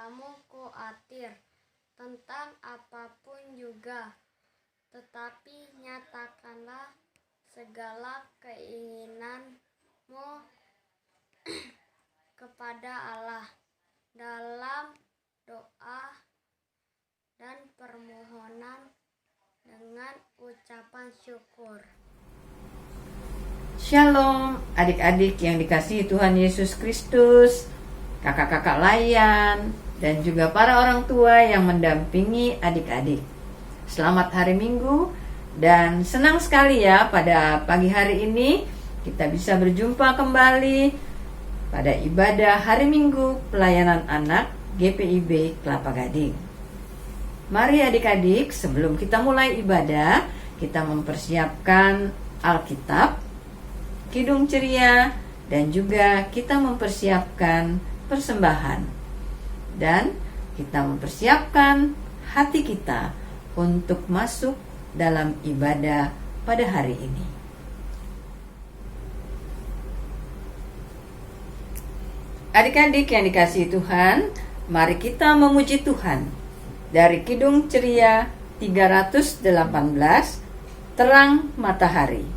kamu khawatir tentang apapun juga, tetapi nyatakanlah segala keinginanmu kepada Allah dalam doa dan permohonan dengan ucapan syukur. Shalom adik-adik yang dikasihi Tuhan Yesus Kristus, kakak-kakak layan, dan juga para orang tua yang mendampingi adik-adik. Selamat hari Minggu, dan senang sekali ya pada pagi hari ini kita bisa berjumpa kembali pada ibadah hari Minggu pelayanan anak GPIB Kelapa Gading. Mari adik-adik, sebelum kita mulai ibadah, kita mempersiapkan Alkitab, Kidung Ceria, dan juga kita mempersiapkan persembahan. Dan kita mempersiapkan hati kita untuk masuk dalam ibadah pada hari ini. Adik-adik yang dikasihi Tuhan, mari kita memuji Tuhan. Dari Kidung Ceria 318, Terang Matahari.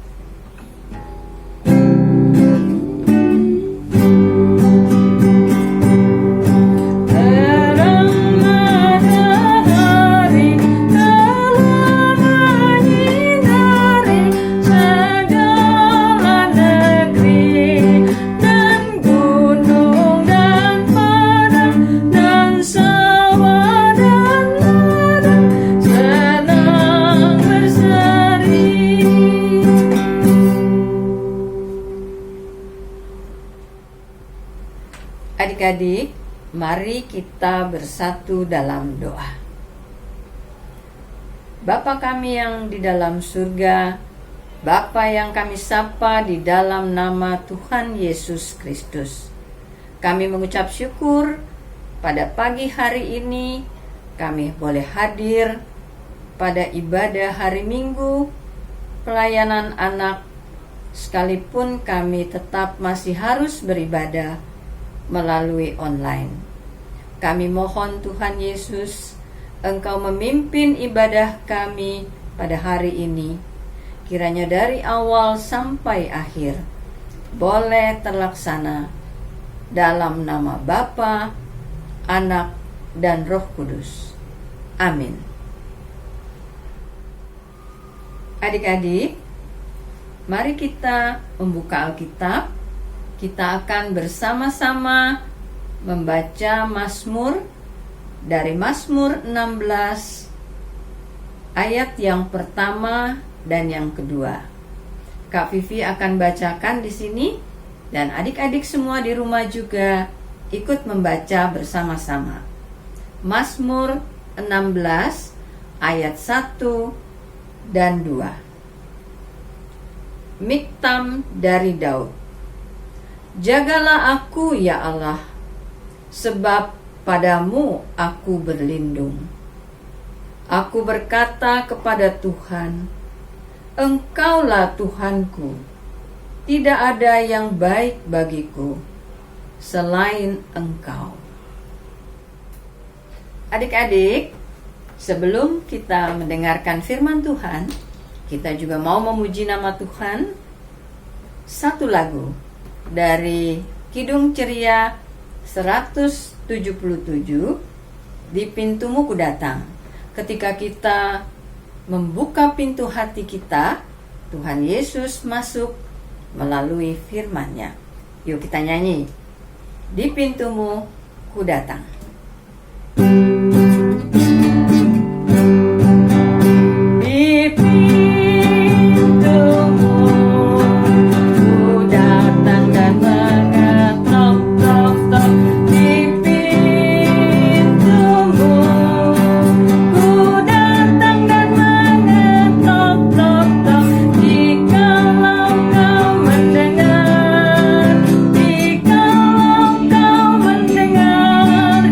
Adik-adik, mari kita bersatu dalam doa. Bapa kami yang di dalam surga, Bapa yang kami sapa di dalam nama Tuhan Yesus Kristus, kami mengucap syukur pada pagi hari ini kami boleh hadir pada ibadah hari Minggu pelayanan anak, sekalipun kami tetap masih harus beribadah melalui online. Kami mohon Tuhan Yesus, Engkau memimpin ibadah kami pada hari ini. Kiranya dari awal sampai akhir boleh terlaksana dalam nama Bapa, Anak, dan Roh Kudus. Amin. Adik-adik, mari kita membuka Alkitab. Kita akan bersama-sama membaca Mazmur dari Mazmur 16 ayat yang pertama dan yang kedua. Kak Vivi akan bacakan di sini dan adik-adik semua di rumah juga ikut membaca bersama-sama. Mazmur 16 ayat 1 dan 2. Miktam dari Daud. Jagalah aku ya Allah, sebab padamu aku berlindung. Aku berkata kepada Tuhan, Engkaulah Tuhanku, tidak ada yang baik bagiku selain Engkau. Adik-adik, sebelum kita mendengarkan firman Tuhan, kita juga mau memuji nama Tuhan. Satu lagu dari Kidung Ceria 177, Di Pintumu Ku Datang. Ketika kita membuka pintu hati kita, Tuhan Yesus masuk melalui firman-Nya. Yuk kita nyanyi, Di Pintumu Ku Datang. Jikalau kau mendengar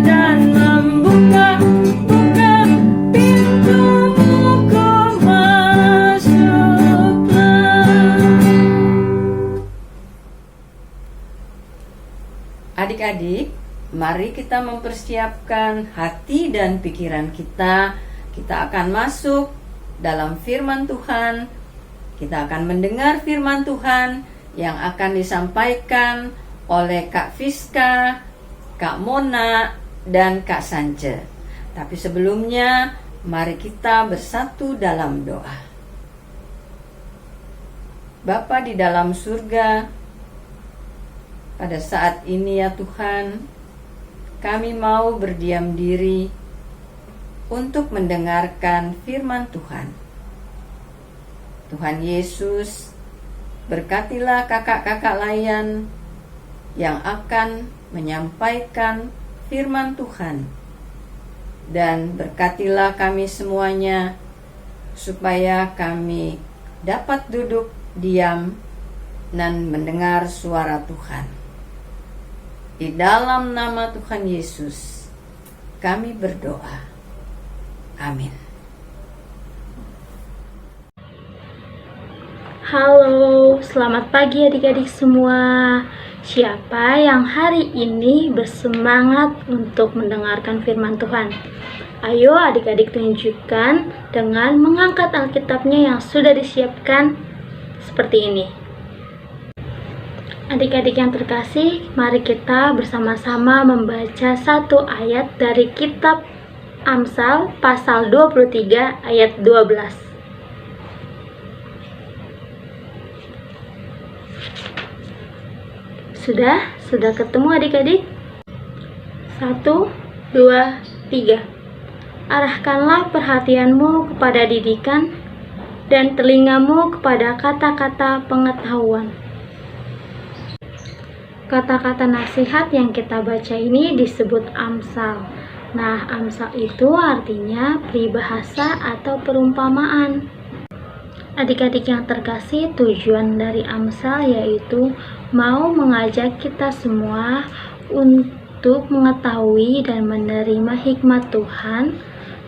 mari kita mempersiapkan hati dan pikiran kita. Kita akan masuk dalam firman Tuhan. Kita akan mendengar firman Tuhan yang akan disampaikan oleh Kak Fiska, Kak Mona, dan Kak Sance. Tapi sebelumnya, mari kita bersatu dalam doa. Bapa di dalam surga, pada saat ini ya Tuhan, kami mau berdiam diri untuk mendengarkan firman Tuhan. Tuhan Yesus, berkatilah kakak-kakak layan yang akan menyampaikan firman Tuhan. Dan berkatilah kami semuanya, supaya kami dapat duduk diam dan mendengar suara Tuhan. Di dalam nama Tuhan Yesus, kami berdoa. Amin. Halo, selamat pagi adik-adik semua. Siapa yang hari ini bersemangat untuk mendengarkan firman Tuhan? Ayo adik-adik tunjukkan dengan mengangkat Alkitabnya yang sudah disiapkan seperti ini. Adik-adik yang terkasih, mari kita bersama-sama membaca satu ayat dari kitab Amsal pasal 23 ayat 12. Sudah ketemu adik-adik? 1, 2, 3. Arahkanlah perhatianmu kepada didikan dan telingamu kepada kata-kata pengetahuan. Kata-kata nasihat yang kita baca ini disebut amsal. Nah, amsal itu artinya peribahasa atau perumpamaan. Adik-adik yang terkasih, tujuan dari amsal yaitu mau mengajak kita semua untuk mengetahui dan menerima hikmat Tuhan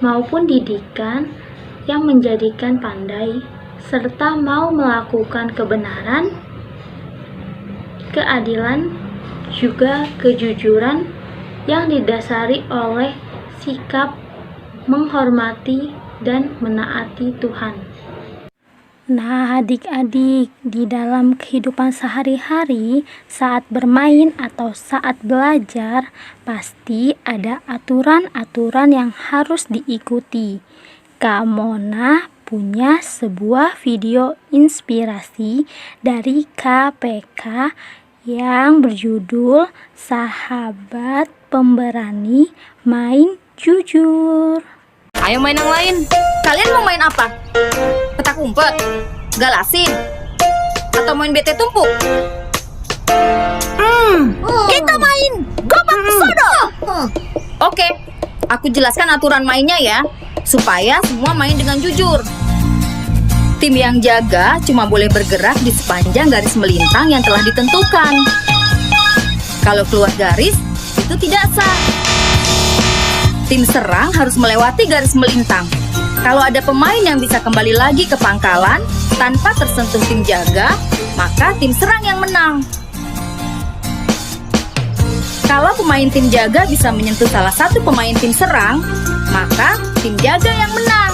maupun didikan yang menjadikan pandai, serta mau melakukan kebenaran, keadilan, juga kejujuran yang didasari oleh sikap menghormati dan menaati Tuhan. Nah, adik-adik, di dalam kehidupan sehari-hari, saat bermain atau saat belajar, pasti ada aturan-aturan yang harus diikuti. Kak Mona punya sebuah video inspirasi dari KPK yang berjudul Sahabat Pemberani Main Jujur. Ayo main yang lain. Kalian mau main apa? Petak umpet? Galasin? Atau main bete tumpuk? Kita main gobak sodo. Oke, aku jelaskan aturan mainnya ya, supaya semua main dengan jujur. Tim yang jaga cuma boleh bergerak di sepanjang garis melintang yang telah ditentukan. Kalau keluar garis, itu tidak sah. Tim serang harus melewati garis melintang. Kalau ada pemain yang bisa kembali lagi ke pangkalan tanpa tersentuh tim jaga, maka tim serang yang menang. Kalau pemain tim jaga bisa menyentuh salah satu pemain tim serang, maka tim jaga yang menang.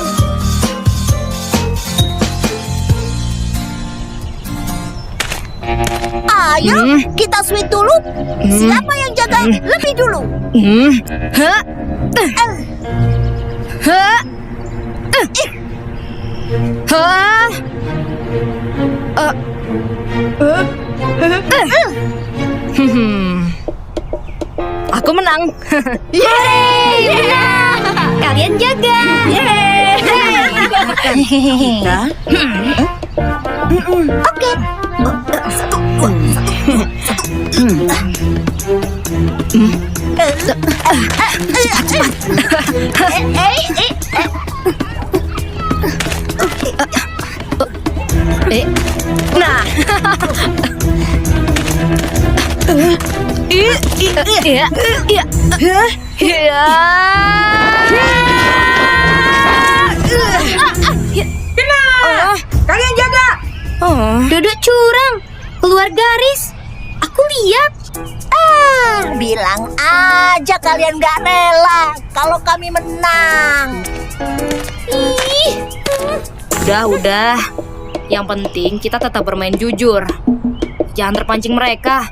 Ayo, kita sweet dulu. Siapa yang jaga lebih dulu? Aku menang. Yeay! Kalian jaga. Yeay! Oke. Satu, dua, Nah. Iya. Kalian jaga. Duduk curang, keluar garis. Aku lihat. Bilang aja kalian gak rela kalau kami menang. Udah. Yang penting kita tetap bermain jujur. Jangan terpancing mereka.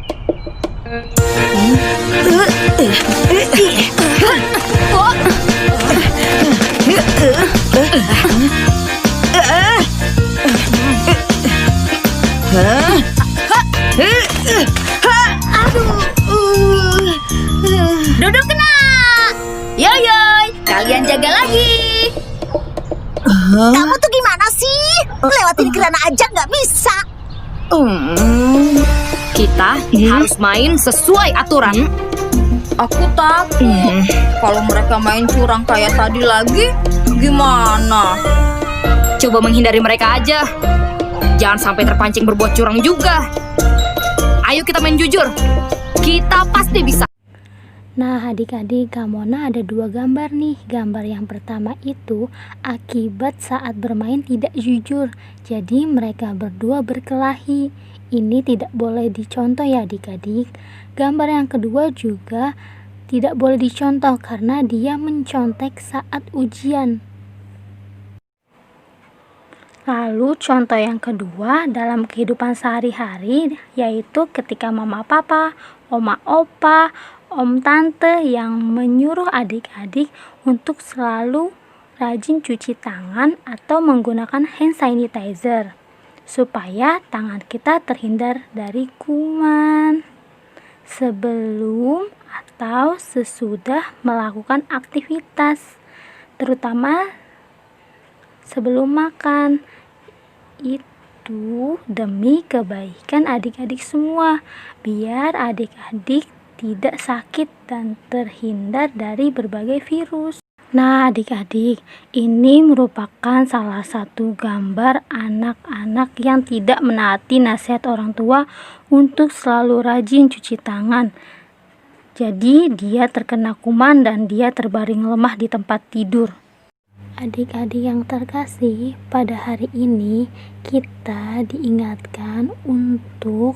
Duduk kena. Yoyoy, kalian jaga lagi. Kamu tuh gimana sih? Lewatin kerana aja nggak bisa. Kita harus main sesuai aturan. Aku takut kalau mereka main curang kayak tadi lagi, gimana? Coba menghindari mereka aja. Jangan sampai terpancing berbuat curang juga. Ayo kita main jujur. Kita pasti bisa. Nah, adik-adik, Kak Mona ada 2 gambar nih. Gambar yang pertama itu akibat saat bermain tidak jujur. Jadi mereka berdua berkelahi. Ini tidak boleh dicontoh ya adik-adik. Gambar yang kedua juga tidak boleh dicontoh karena dia mencontek saat ujian. Lalu contoh yang kedua dalam kehidupan sehari-hari yaitu ketika mama papa, oma opa, om tante yang menyuruh adik-adik untuk selalu rajin cuci tangan atau menggunakan hand sanitizer supaya tangan kita terhindar dari kuman sebelum atau sesudah melakukan aktivitas, terutama sebelum makan. Itu demi kebaikan adik-adik semua, biar adik-adik tidak sakit dan terhindar dari berbagai virus. Nah adik-adik, ini merupakan salah satu gambar anak-anak yang tidak menaati nasihat orang tua untuk selalu rajin cuci tangan. Jadi dia terkena kuman dan dia terbaring lemah di tempat tidur. Adik-adik yang terkasih, pada hari ini kita diingatkan untuk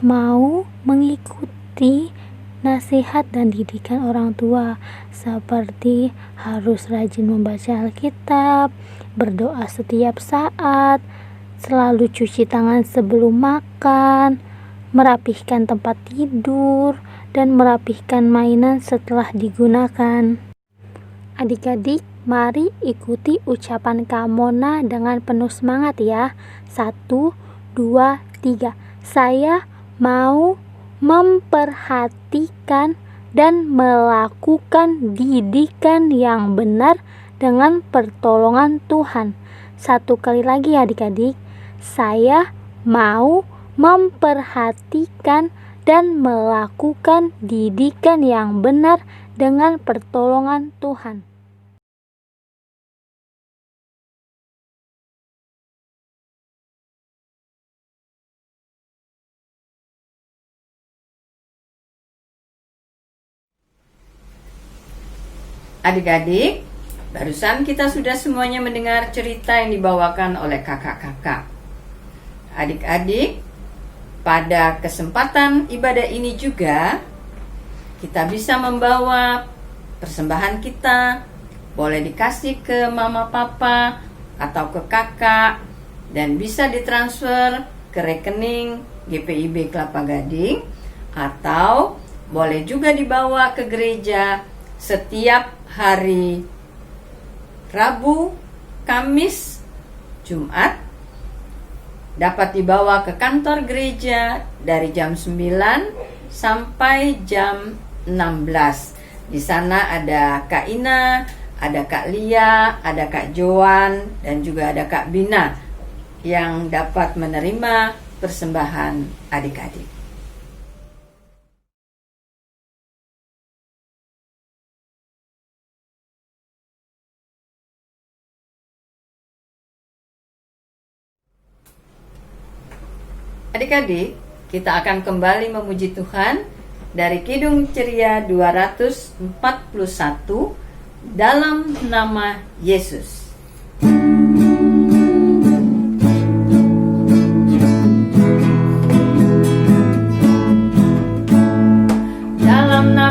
mau mengikuti nasihat dan didikan orang tua, seperti harus rajin membaca Alkitab, berdoa setiap saat, selalu cuci tangan sebelum makan, merapihkan tempat tidur, dan merapihkan mainan setelah digunakan. Adik-adik, mari ikuti ucapan Kak Mona dengan penuh semangat ya. 1, 2, 3. Saya mau memperhatikan dan melakukan didikan yang benar dengan pertolongan Tuhan. 1 kali lagi adik-adik. Saya mau memperhatikan dan melakukan didikan yang benar dengan pertolongan Tuhan. Adik-adik, barusan kita sudah semuanya mendengar cerita yang dibawakan oleh kakak-kakak. Adik-adik, pada kesempatan ibadah ini juga kita bisa membawa persembahan kita, boleh dikasih ke mama papa atau ke kakak dan bisa ditransfer ke rekening GPIB Kelapa Gading, atau boleh juga dibawa ke gereja setiap hari Rabu, Kamis, Jumat. Dapat dibawa ke kantor gereja dari jam 9 sampai jam 16. Di sana ada Kak Ina, ada Kak Lia, ada Kak Joan, dan juga ada Kak Bina yang dapat menerima persembahan adik-adik. Adik-adik, kita akan kembali memuji Tuhan dari Kidung Ceria 241 dalam nama Yesus. Dalam nama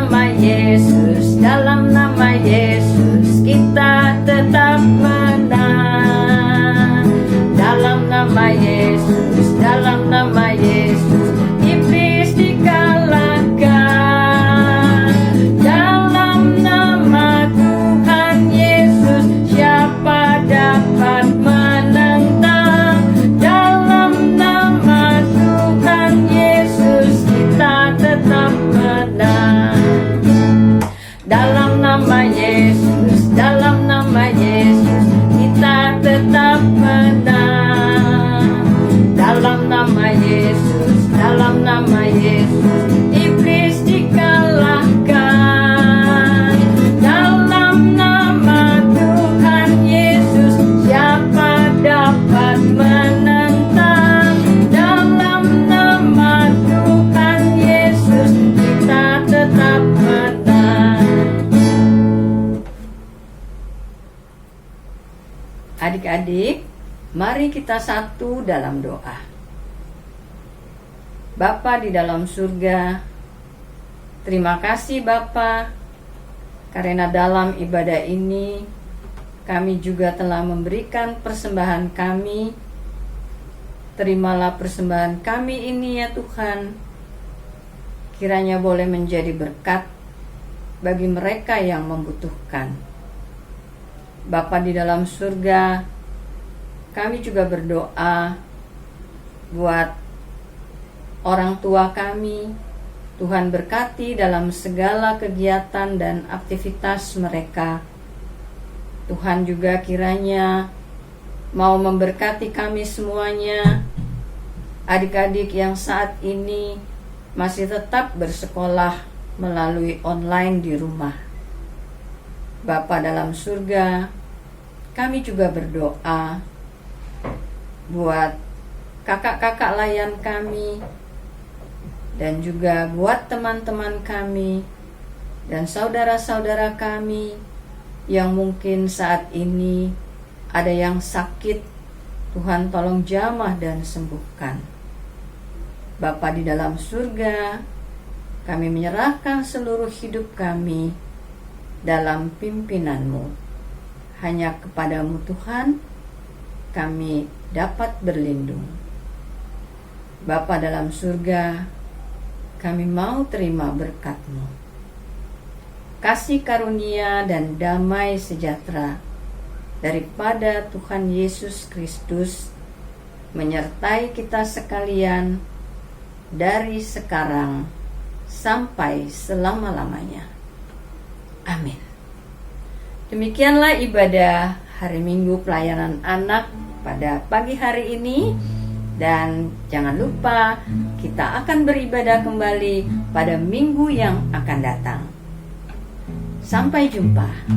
Mari kita satu dalam doa. Bapa di dalam surga, terima kasih Bapa, karena dalam ibadah ini kami juga telah memberikan persembahan kami. Terimalah persembahan kami ini ya Tuhan, kiranya boleh menjadi berkat bagi mereka yang membutuhkan. Bapa di dalam surga, kami juga berdoa buat orang tua kami. Tuhan berkati dalam segala kegiatan dan aktivitas mereka. Tuhan juga kiranya mau memberkati kami semuanya, adik-adik yang saat ini masih tetap bersekolah melalui online di rumah. Bapa dalam surga, kami juga berdoa buat kakak-kakak layan kami, dan juga buat teman-teman kami dan saudara-saudara kami yang mungkin saat ini ada yang sakit. Tuhan tolong jamah dan sembuhkan. Bapa di dalam surga, kami menyerahkan seluruh hidup kami dalam pimpinan-Mu. Hanya kepadamu Tuhan kami dapat berlindung. Bapa dalam surga, kami mau terima berkat-Mu. Kasih karunia dan damai sejahtera daripada Tuhan Yesus Kristus menyertai kita sekalian dari sekarang sampai selama-lamanya. Amin. Demikianlah ibadah hari Minggu pelayanan anak pada pagi hari ini. Dan jangan lupa kita akan beribadah kembali pada minggu yang akan datang. Sampai jumpa.